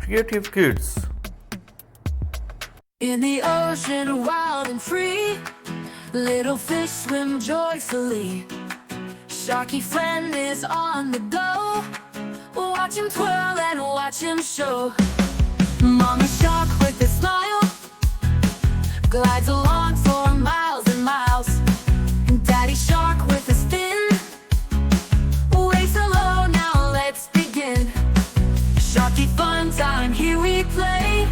Creative Kidz. In the ocean, wild and free, little fish swim joyfully. Sharky friend is on the go. Watch him twirl and watch him show. Mama shark with a smile glides along for miles and miles. And Daddy shark with a spin waves hello, now let's begin. Sharky fun time, here we play.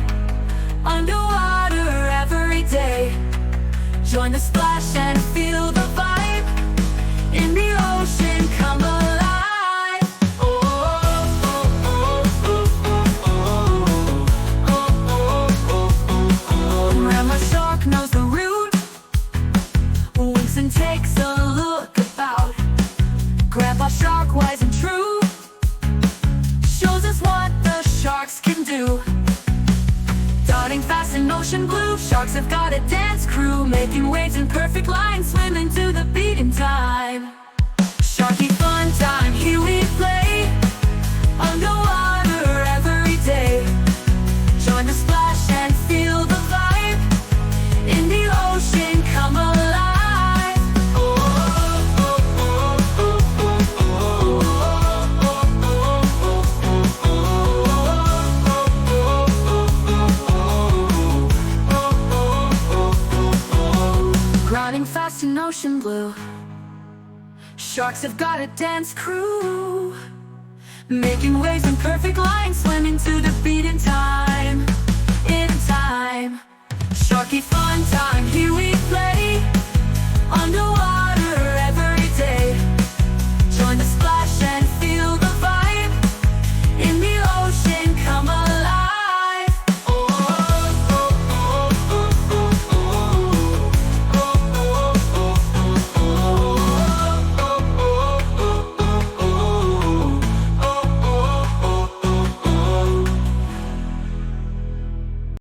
Underwater every day. Join the splash and feel the vibe. In the ocean, come alive. Oh, oh, oh, oh, oh, oh, oh, oh, oh. Grandma shark knows the route, winks and takes a look about. Grandpa shark, wise and true, shows us what the sharks can do. Darting fast in ocean blue, sharks have got a dance crew, making waves in perfect lines, swimming to the beat in time. Sharky fun time, here we play. Underwater every day. Join the splash and feel the vibe. In the ocean, come alive. Oh, oh, oh, oh, oh, oh, oh. Grinding fast in ocean blue, sharks have got a dance crew, making waves in perfect lines, swimming to the beat in time. In time, Sharky fun